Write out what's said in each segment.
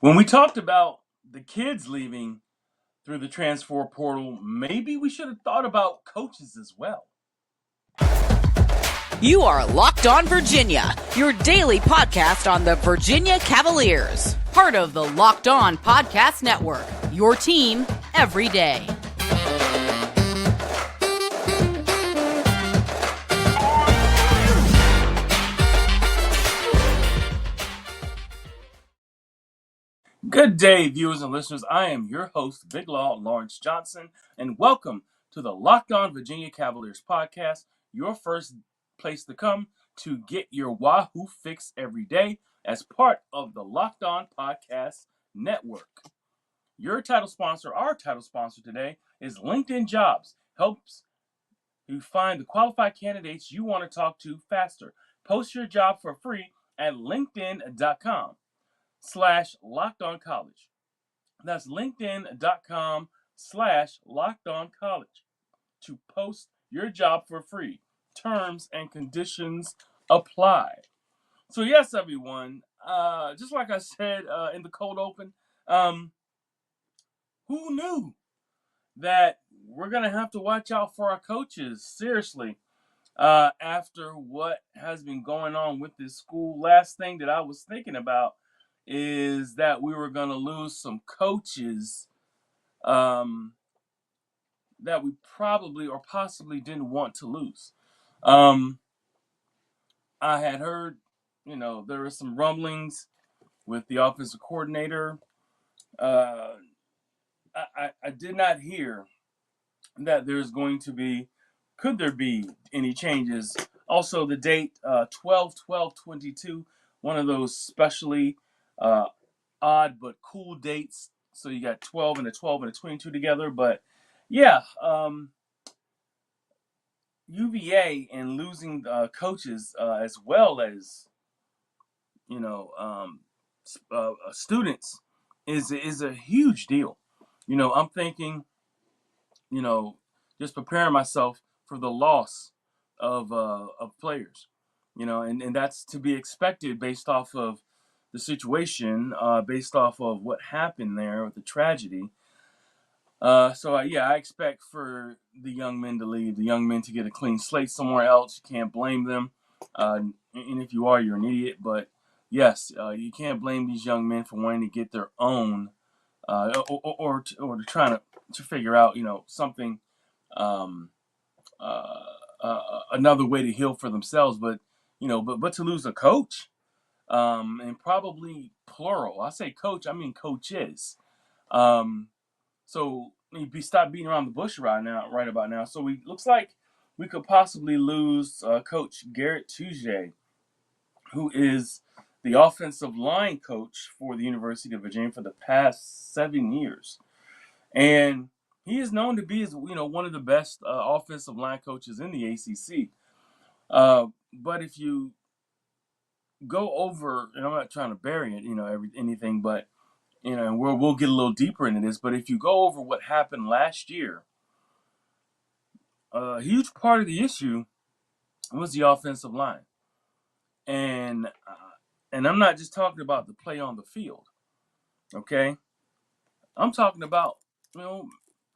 When we talked about the kids leaving through the transfer portal, maybe we should have thought about coaches as well. You are Locked On Virginia, your daily podcast on the Virginia Cavaliers. Part of the Locked On Podcast Network, your team every day. Good day, viewers and listeners. I am your host, Big Law Lawrence Johnson, and welcome to the Locked On Virginia Cavaliers podcast, your first place to come to get your Wahoo fix every day as part of the Locked On Podcast Network. Our title sponsor today is LinkedIn Jobs. Helps you find the qualified candidates you want to talk to faster. Post your job for free at linkedin.com/lockedoncollege. That's linkedin.com/lockedoncollege to post your job for free. Terms and conditions apply. So yes, everyone, just like I said in the cold open, who knew that we're going to have to watch out for our coaches? Seriously, after what has been going on with this school, last thing that I was thinking about is that we were going to lose some coaches um, that we probably or possibly didn't want to lose. I had heard, there were some rumblings with the offensive coordinator. I did not hear that could there be any changes? Also, the date 12/12/22, one of those specially uh, odd but cool dates. So you got 12 and a 12 and a 22 together. But yeah, UVA and losing coaches as well as you know um, students is a huge deal. I'm thinking, you know, just preparing myself for the loss of players. And that's to be expected based off of the situation, based off of what happened there with the tragedy. So I expect for the young men to leave, the young men to get a clean slate somewhere else. You can't blame them, and if you are, you're an idiot. But yes, you can't blame these young men for wanting to get their own, or to trying to figure out, something, um, another way to heal for themselves. But but to lose a coach, and probably plural. I say coach, I mean coaches. Um, so stop beating around the bush right about now. So we looks like we could possibly lose Coach Garrett Tuesday, who is the offensive line coach for the University of Virginia for the past 7 years, and he is known to be, one of the best offensive line coaches in the ACC. But if you go over, and I'm not trying to bury it, anything, but and we'll get a little deeper into this. But if you go over what happened last year, a huge part of the issue was the offensive line, and I'm not just talking about the play on the field. Okay, I'm talking about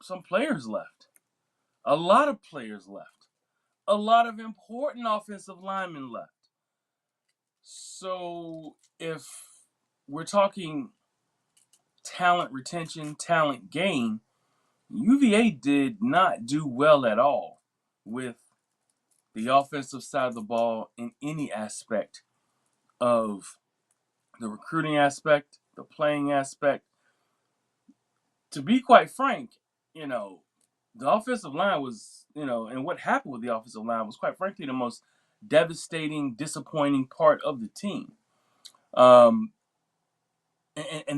some players left, a lot of players left, a lot of important offensive linemen left. So if we're talking talent retention, talent gain, UVA did not do well at all with the offensive side of the ball in any aspect of the recruiting aspect, the playing aspect. To be quite frank, the offensive line was, and what happened with the offensive line was quite frankly the most devastating, disappointing part of the team. And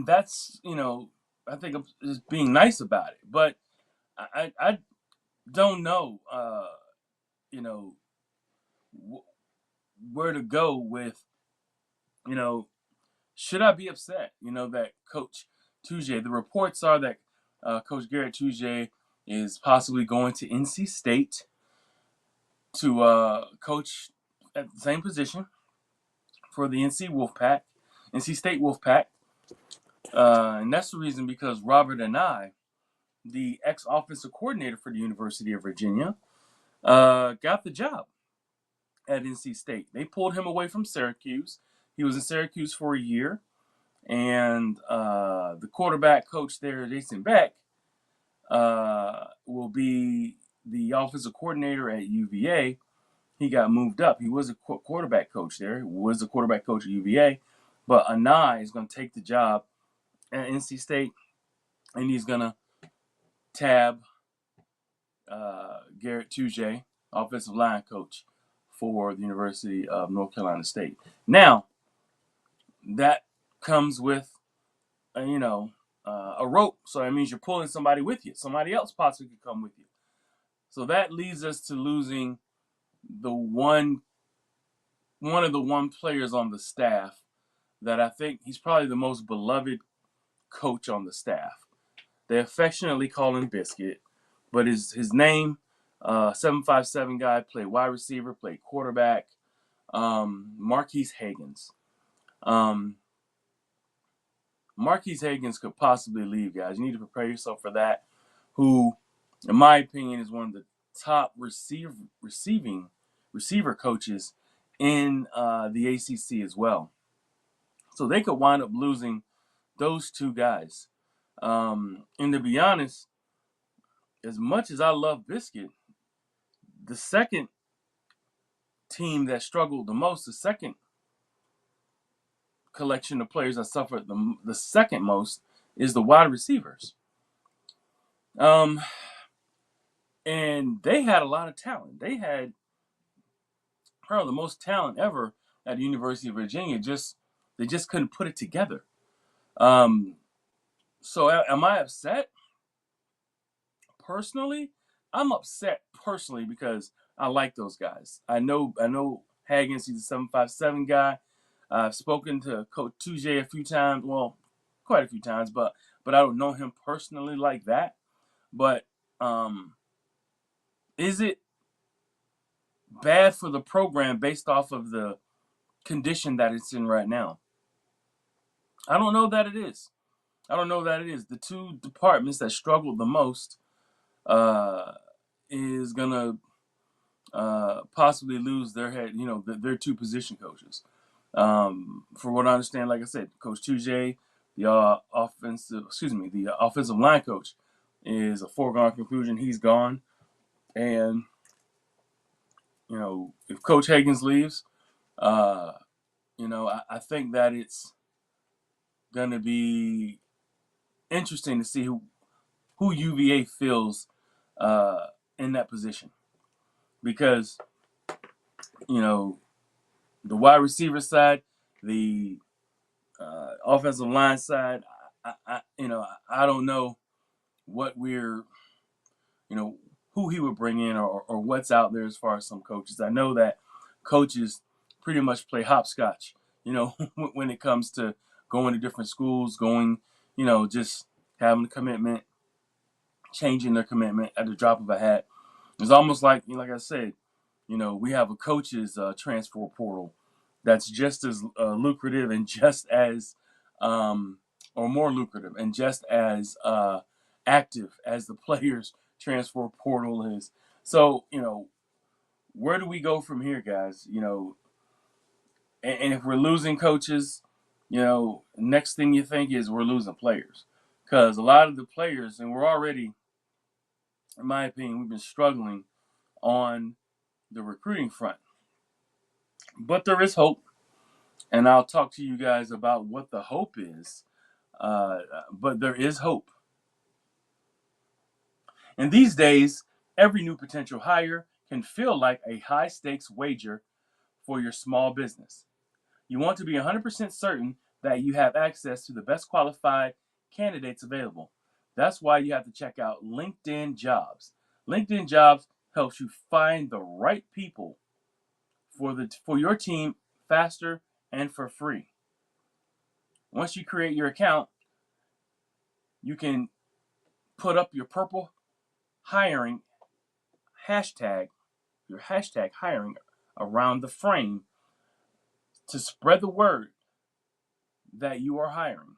that's, I think I'm just being nice about it. But I don't know, you know, where to go with, you know, should I be upset, that Coach Tuesday, the reports are that Coach Garrett Tuesday is possibly going to NC State to coach at the same position for the NC State Wolfpack. And that's the reason because Robert Anae, the ex-offensive coordinator for the University of Virginia, got the job at NC State. They pulled him away from Syracuse. He was in Syracuse for a year, and the quarterback coach there, Jason Beck, will be the offensive coordinator at UVA. He got moved up. He was a quarterback coach there. He was a quarterback coach at UVA, but Anai is going to take the job at NC State, and he's going to tab Garrett Tujague, offensive line coach for the University of North Carolina State. Now, that comes with, a rope. So that means you're pulling somebody with you. Somebody else possibly could come with you. So that leads us to losing the one of the one players on the staff that I think he's probably the most beloved coach on the staff. They affectionately call him Biscuit, but his name, 757 guy, played wide receiver, played quarterback, Marquise Hagans. Marquise Hagans could possibly leave, guys. You need to prepare yourself for that. Who, in my opinion, is one of the top receiver coaches in the ACC as well. So they could wind up losing those two guys. And to be honest, as much as I love Biscuit, the second team that struggled the most, the second collection of players that suffered the second most, is the wide receivers. And they had a lot of talent. They had probably the most talent ever at the University of Virginia. They just couldn't put it together. So am I upset? Personally, I'm upset personally because I like those guys. I know Haggins, he's a 757 guy. I've spoken to Coach Tujague a few times, well, quite a few times, but I don't know him personally like that. But is it bad for the program based off of the condition that it's in right now? I don't know that it is. The two departments that struggled the most is gonna possibly lose their head. Their two position coaches. For what I understand, like I said, Coach Tujague, the offensive line coach, is a foregone conclusion. He's gone, and if Coach Higgins leaves, I think that it's going to be interesting to see who UVA feels in that position, because the wide receiver side, the offensive line side, I don't know what who he would bring in, or what's out there as far as some coaches. I know that coaches pretty much play hopscotch, when it comes to going to different schools, just having a commitment, changing their commitment at the drop of a hat. It's almost like I said, we have a coach's transfer portal that's just as lucrative and just as, or more lucrative and just as active as the players' transfer portal is. So, where do we go from here, guys? And if we're losing coaches, next thing you think is we're losing players. Because a lot of the players, and we're already, in my opinion, we've been struggling on the recruiting front. But there is hope. And I'll talk to you guys about what the hope is. But there is hope. And these days, every new potential hire can feel like a high stakes wager for your small business. You want to be 100% certain that you have access to the best qualified candidates available. That's why you have to check out LinkedIn Jobs. LinkedIn Jobs helps you find the right people for your team faster and for free. Once you create your account, you can put up your purple hiring hashtag, your hashtag hiring around the frame to spread the word that you are hiring.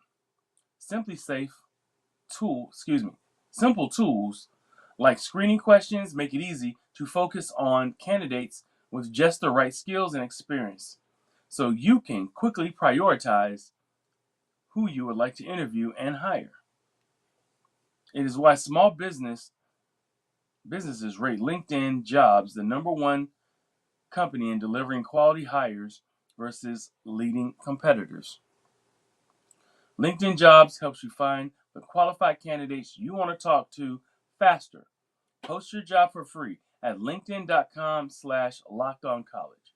SimpliSafe simple tools like screening questions make it easy to focus on candidates with just the right skills and experience, so you can quickly prioritize who you would like to interview and hire. It is why small businesses rate LinkedIn Jobs the number one company in delivering quality hires versus leading competitors. LinkedIn Jobs helps you find the qualified candidates you want to talk to faster. Post your job for free at linkedin.com/lockedoncollege.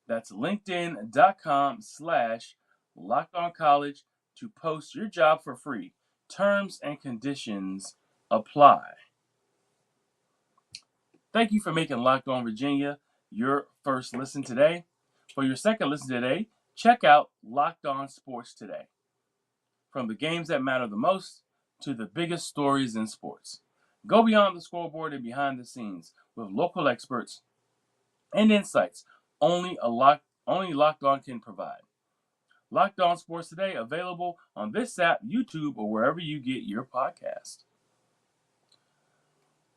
That's linkedin.com/lockedoncollege to post your job for free. Terms and conditions apply. Thank you for making Locked On Virginia your first listen today. For your second listen today, check out Locked On Sports Today. From the games that matter the most to the biggest stories in sports. Go beyond the scoreboard and behind the scenes with local experts and insights only Locked On can provide. Locked On Sports Today, available on this app, YouTube, or wherever you get your podcast.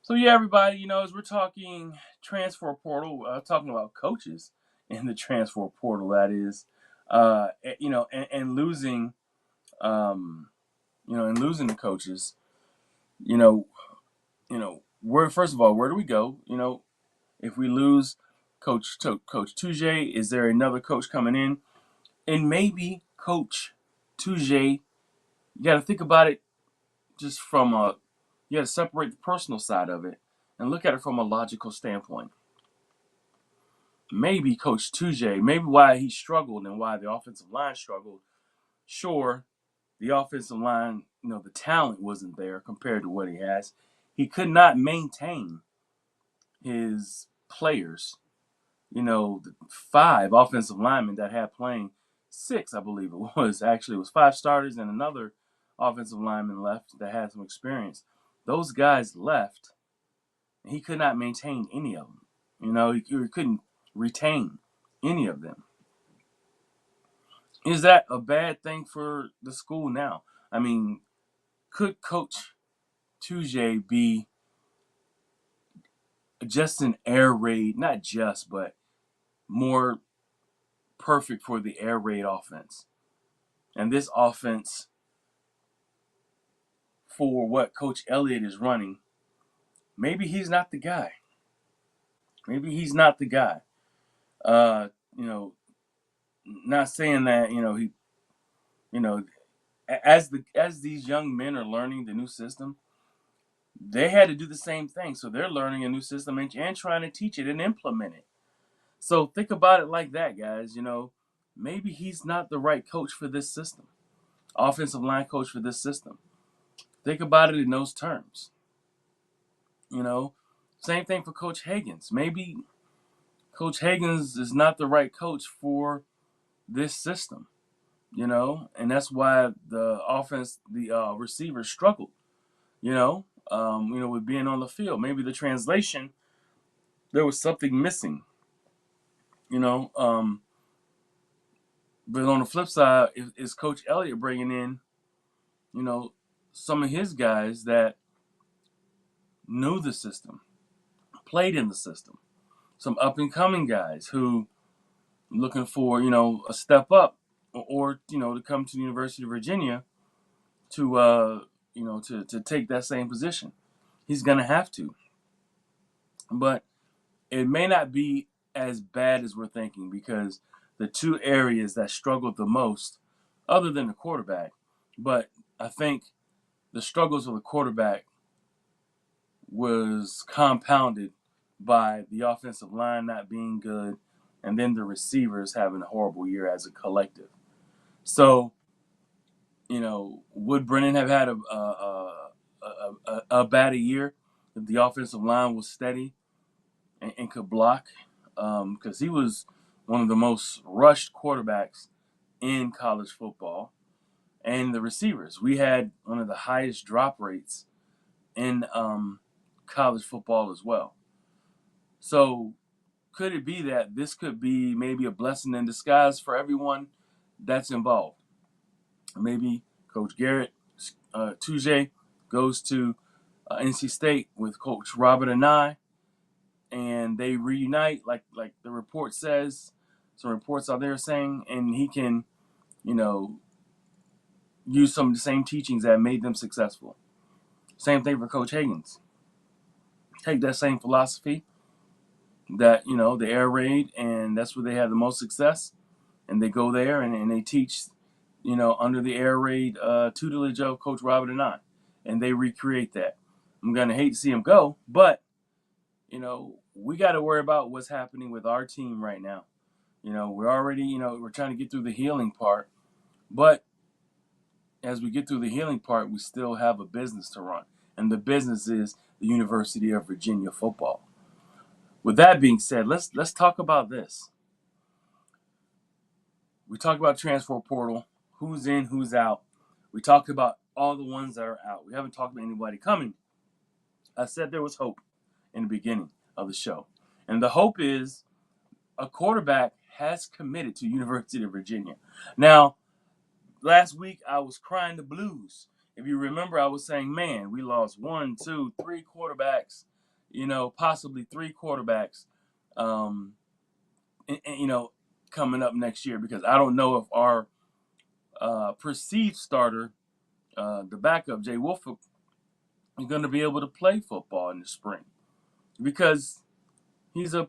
So yeah, everybody, as we're talking transfer portal, talking about coaches in the transfer portal, that is, and losing, and losing the coaches, you know, where first of all, where do we go? If we lose Coach Touche, is there another coach coming in? And maybe Coach Touche, you got to think about it just from you got to separate the personal side of it and look at it from a logical standpoint. Maybe Coach Touche, maybe why he struggled and why the offensive line struggled. Sure, the offensive line, the talent wasn't there compared to what he has. He could not maintain his players. The 5 offensive linemen that had playing, 6, I believe it was. Actually, it was 5 starters and another offensive lineman left that had some experience. Those guys left, and he could not maintain any of them. He couldn't retain any of them. Is that a bad thing for the school now? I mean, could Coach Touche be just an air raid, not just, but more perfect for the air raid offense? And this offense, for what Coach Elliott is running, maybe he's not the guy. Maybe he's not the guy. Uh, you know, Not saying that he, as these young men are learning the new system, they had to do the same thing. So they're learning a new system and trying to teach it and implement it. So think about it like that, guys. Maybe he's not the right coach for this system, offensive line coach for this system. Think about it in those terms. Same thing for Coach Higgins. Maybe Coach Higgins is not the right coach for this system, and that's why the receivers struggled, with being on the field. Maybe the translation, there was something missing, you know. But on the flip side, is Coach Elliott bringing in, some of his guys that knew the system, played in the system, some up and coming guys who looking for a step up or to come to the University of Virginia to to take that same position. He's gonna have to, but it may not be as bad as we're thinking, because the 2 areas that struggled the most, other than the quarterback, but I think the struggles of the quarterback was compounded by the offensive line not being good, and then the receivers having a horrible year as a collective. So, would Brennan have had a bad year if the offensive line was steady and could block? Because he was one of the most rushed quarterbacks in college football. And the receivers, we had one of the highest drop rates in college football as well. So could it be that this could be maybe a blessing in disguise for everyone that's involved? Maybe Coach Garrett Tuje goes to NC State with Coach Robert Anai, and they reunite, like the report says. Some reports out there saying, and he can, you know, use some of the same teachings that made them successful. Same thing for Coach Higgins. Take that same philosophy that, the air raid, and that's where they have the most success. And they go there and they teach, under the air raid tutelage of Coach Robert and I. And they recreate that. I'm going to hate to see him go, but, we got to worry about what's happening with our team right now. We're already, we're trying to get through the healing part. But as we get through the healing part, we still have a business to run. And the business is the University of Virginia football. With that being said, let's talk about this. We talked about transfer portal, who's in, who's out. We talked about all the ones that are out. We haven't talked about anybody coming. I said there was hope in the beginning of the show. And the hope is a quarterback has committed to University of Virginia. Now, last week I was crying the blues. If you remember, I was saying, man, we lost 1, 2, 3 quarterbacks, possibly 3 quarterbacks, coming up next year, because I don't know if our perceived starter, the backup, Jay Wolford, is going to be able to play football in the spring, because he's a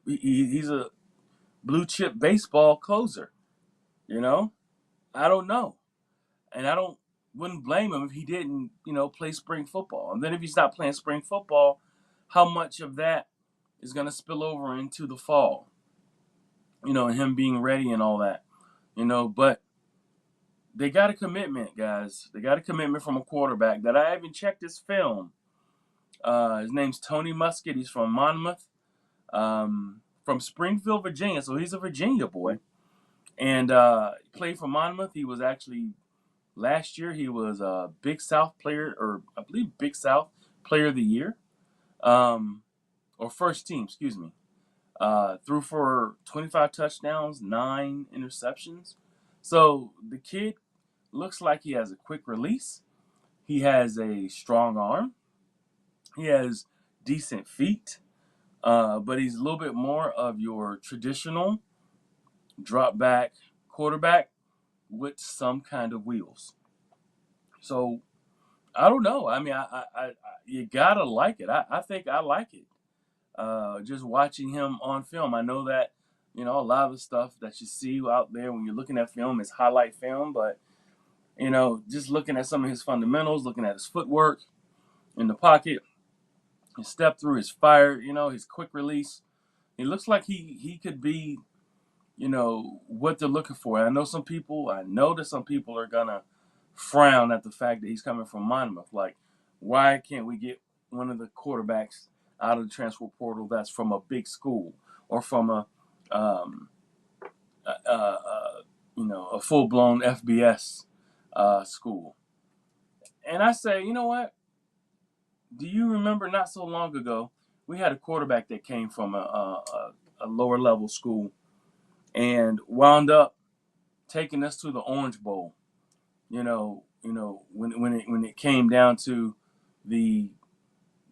blue chip baseball closer. I don't know, and wouldn't blame him if he didn't, play spring football. And then if he's not playing spring football, how much of that is going to spill over into the fall? And him being ready and all that. But they got a commitment, guys. They got a commitment from a quarterback that I haven't checked his film. His name's Tony Muskett. He's from Monmouth, from Springfield, Virginia. So he's a Virginia boy. And played for Monmouth. He was actually, last year, he was a Big South player, or I believe Big South Player of the Year. Or first team, excuse me. Threw for 25 touchdowns, 9 interceptions. So the kid looks like he has a quick release. He has a strong arm. He has decent feet. But he's a little bit more of your traditional drop back quarterback with some kind of wheels. So I don't know. I mean, I you gotta like it. I think I like it. Just watching him on film, I know that a lot of the stuff that you see out there when you're looking at film is highlight film, but just looking at some of his fundamentals, looking at his footwork in the pocket, his step through, his fire, his quick release, he looks like he could be, what they're looking for. And I know that some people are gonna frown at the fact that he's coming from Monmouth. Like, why can't we get one of the quarterbacks out of the transfer portal that's from a big school, or from a full-blown FBS school? And I say, you know what? Do you remember not so long ago, we had a quarterback that came from a lower level school and wound up taking us to the Orange Bowl. When it came down to the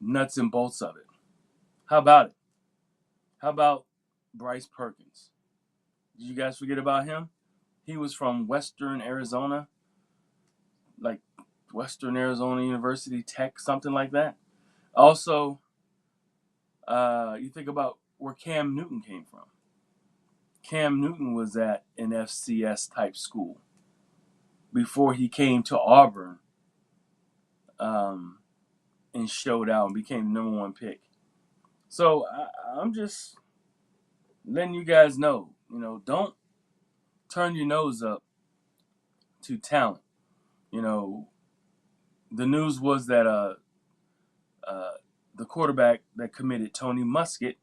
nuts and bolts of it. How about it? How about Bryce Perkins? Did you guys forget about him? He was from Western Arizona, like Western Arizona University Tech, something like that. Also, you think about where Cam Newton came from. Cam Newton was at an FCS type school before he came to Auburn and showed out and became the number 1 pick. So I'm just letting you guys know, don't turn your nose up to talent. The news was that the quarterback that committed, Tony Muskett,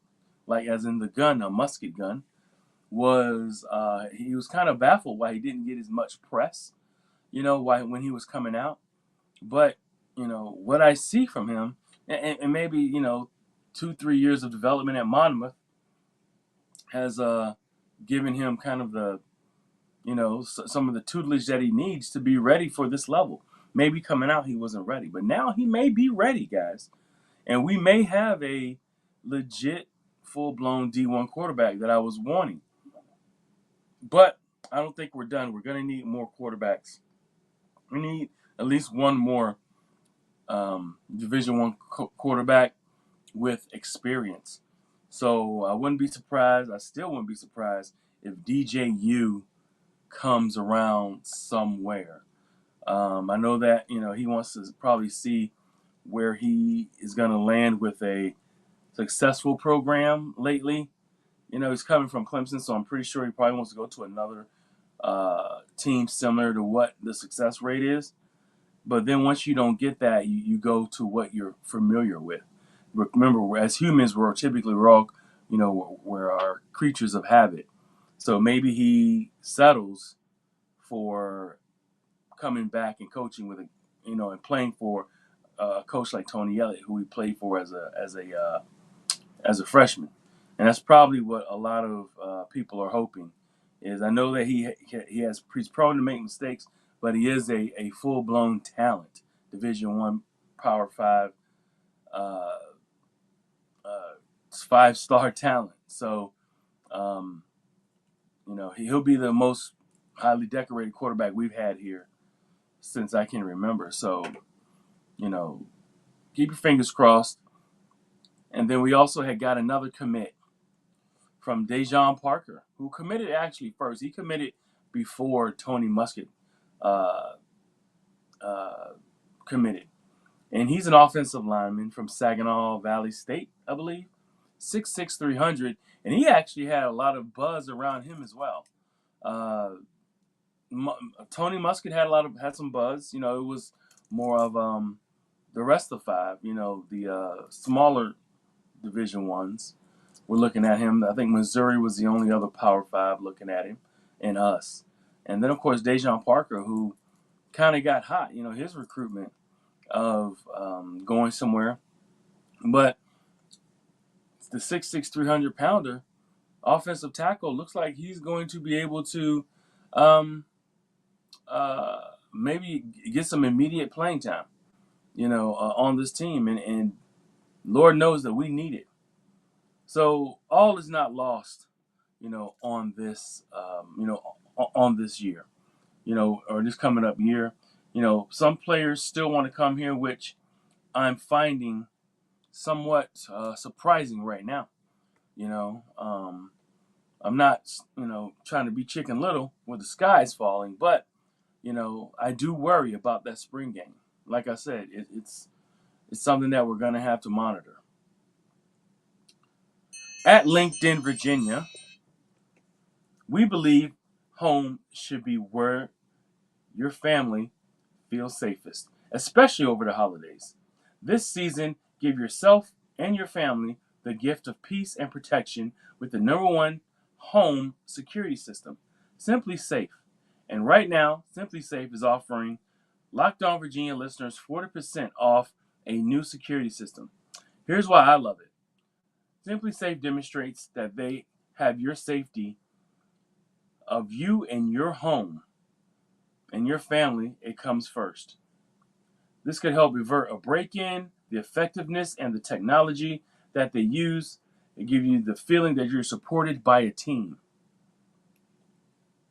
like as in the gun, a musket gun, was he was kind of baffled why he didn't get as much press, why when he was coming out. But what I see from him, and maybe 2-3 years of development at Monmouth has given him kind of the some of the tutelage that he needs to be ready for this level. maybe coming out he wasn't ready, but now he may be ready, guys, and we may have a legit full-blown D1 quarterback that I was wanting. But I don't think we're done. We're going to need more quarterbacks. We need at least one more Division One quarterback with experience. So I wouldn't be surprised. I still wouldn't be surprised if DJU comes around somewhere. I know that he wants to probably see where he is going to land with a successful program lately. He's coming from Clemson, so I'm pretty sure he probably wants to go to another team similar to what the success rate is. But then once you don't get that, you go to what you're familiar with. Remember, as humans, we're all, we're our creatures of habit. So maybe he settles for coming back and coaching with and playing for a coach like Tony Elliott, who he played for as a freshman. And that's probably what a lot of people are hoping. Is I know that he's prone to make mistakes, but he is a full blown talent, Division One, Power Five, uh, 5-star talent. So, he'll be the most highly decorated quarterback we've had here since I can remember. So, keep your fingers crossed. And then we also had got another commit from Dejon Parker, who committed actually first. He committed before Tony Muskett uh, committed. And he's an offensive lineman from Saginaw Valley State, I believe. 6'6", 300. And he actually had a lot of buzz around him as well. Tony Muskett had some buzz. It was more of the rest of the five, the smaller Division Ones. We're looking at him. I think Missouri was the only other Power Five looking at him, and us. And then, of course, Dejon Parker, who kind of got hot, his recruitment of going somewhere. But the 6'6", 300-pounder offensive tackle looks like he's going to be able to maybe get some immediate playing time, on this team. And Lord knows that we need it. So all is not lost, on this, on this year, or this coming up year. Some players still want to come here, which I'm finding somewhat surprising right now. I'm not, trying to be Chicken Little where the sky is falling, but, I do worry about that spring game. Like I said, it's something that we're going to have to monitor. At LinkedIn, Virginia, we believe home should be where your family feels safest, especially over the holidays. This season, give yourself and your family the gift of peace and protection with the #1 home security system, SimpliSafe. And right now, SimpliSafe is offering Locked On Virginia listeners 40% off a new security system. Here's why I love it. SimpliSafe demonstrates that they have your safety of you and your home and your family. It comes first. This could help avert a break-in, the effectiveness and the technology that they use. They give you the feeling that you're supported by a team.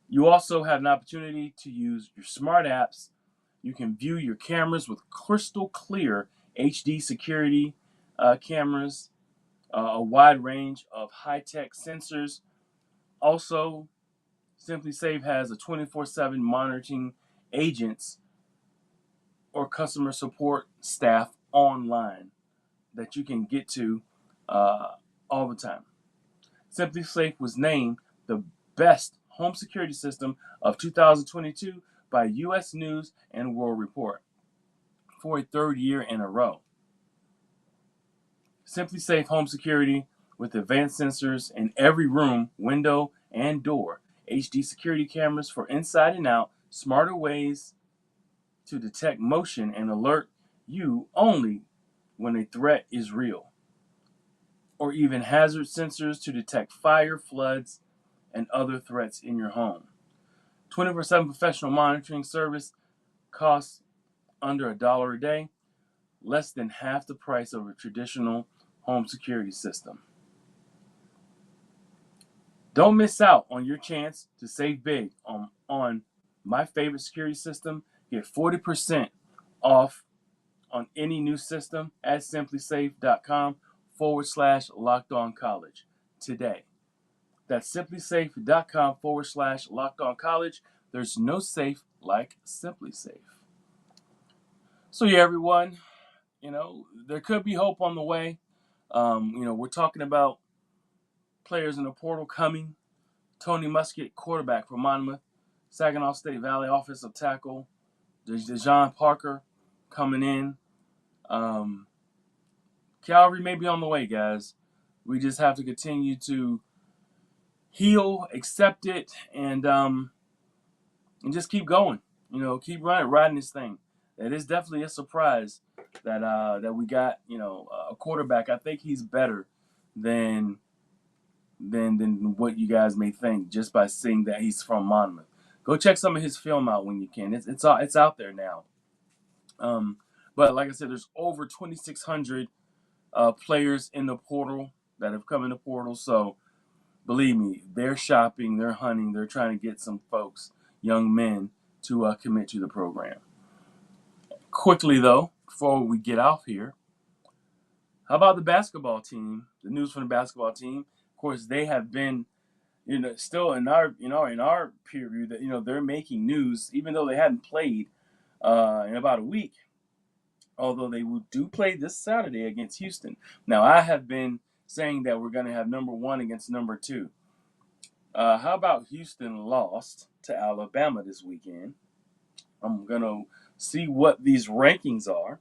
You also have an opportunity to use your smart apps. You can view your cameras with crystal clear HD security cameras, a wide range of high-tech sensors. Also, SimpliSafe has a 24/7 monitoring agents or customer support staff online that you can get to all the time. SimpliSafe was named the best home security system of 2022 by U.S. News and World Report for a third year in a row. SimpliSafe home security with advanced sensors in every room, window, and door. HD security cameras for inside and out, smarter ways to detect motion and alert you only when a threat is real. Or even hazard sensors to detect fire, floods, and other threats in your home. 24/7 professional monitoring service costs under $1 a day, less than half the price of a traditional home security system. Don't miss out on your chance to save big on my favorite security system. Get 40% off on any new system at simplisafe.com/lockedoncollege today. That's simplisafe.com/lockedoncollege. There's no safe like SimpliSafe. So yeah, everyone, there could be hope on the way. We're talking about players in the portal coming. Tony Muskett, quarterback for Monmouth. Saginaw State Valley offensive tackle. Dejon Parker coming in. Calvary may be on the way, guys. We just have to continue to heal, accept it, and just keep going. Keep riding this thing. It is definitely a surprise that we got a quarterback. I think he's better than what you guys may think just by seeing that he's from Monmouth. Go check some of his film out when you can. It's out there now. But like I said, there's over 2,600 players in the portal that have come in the portal. So believe me, they're shopping, they're hunting, they're trying to get some folks, young men, to commit to the program. Quickly though, before we get off here, how about the basketball team? The news from the basketball team. Of course, they have been, still in our peer review that they're making news, even though they hadn't played in about a week. Although they do play this Saturday against Houston. Now, I have been saying that we're going to have number 1 against number 2. How about Houston lost to Alabama this weekend? I'm going to see what these rankings are.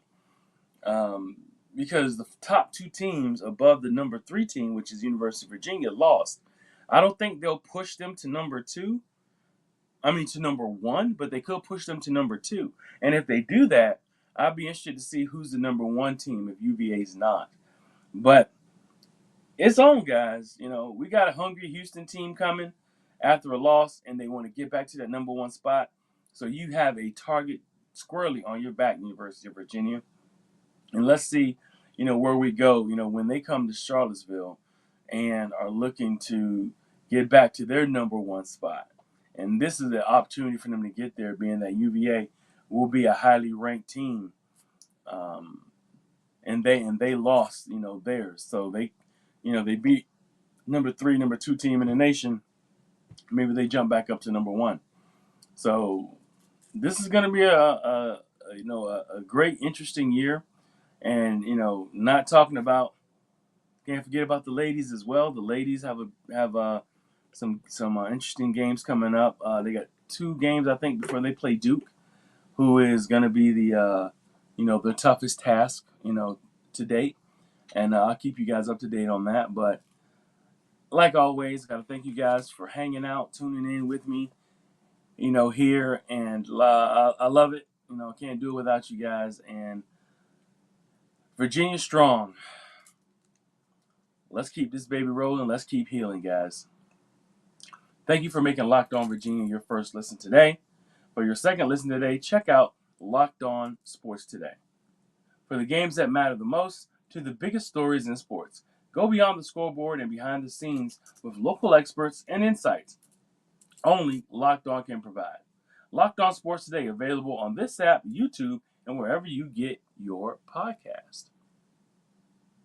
Because the top 2 teams above the number 3 team, which is University of Virginia, lost. I don't think they'll push them to number 1, but they could push them to number 2. And if they do that, I'd be interested to see who's the number 1 team if UVA's not. But it's on, guys. We got a hungry Houston team coming after a loss, and they want to get back to that number 1 spot. So you have a target squarely on your back, University of Virginia. And let's see, where we go, when they come to Charlottesville and are looking to get back to their number 1 spot. And this is the opportunity for them to get there, being that UVA will be a highly ranked team. And they lost, theirs. So they beat number 3, number 2 team in the nation. Maybe they jump back up to number 1. So this is going to be a great, interesting year. And, not talking about, can't forget about the ladies as well. The ladies have some interesting games coming up. They got 2 games, I think, before they play Duke, who is going to be the toughest task, to date. And I'll keep you guys up to date on that. But like always, got to thank you guys for hanging out, tuning in with me, here. And I love it. Can't do it without you guys. And Virginia strong. Let's keep this baby rolling. Let's keep healing, guys. Thank you for making Locked On Virginia your first listen today. For your second listen today, check out Locked On Sports Today. For the games that matter the most to the biggest stories in sports, go beyond the scoreboard and behind the scenes with local experts and insights only Locked On can provide. Locked On Sports Today, available on this app, YouTube, and wherever you get your podcast.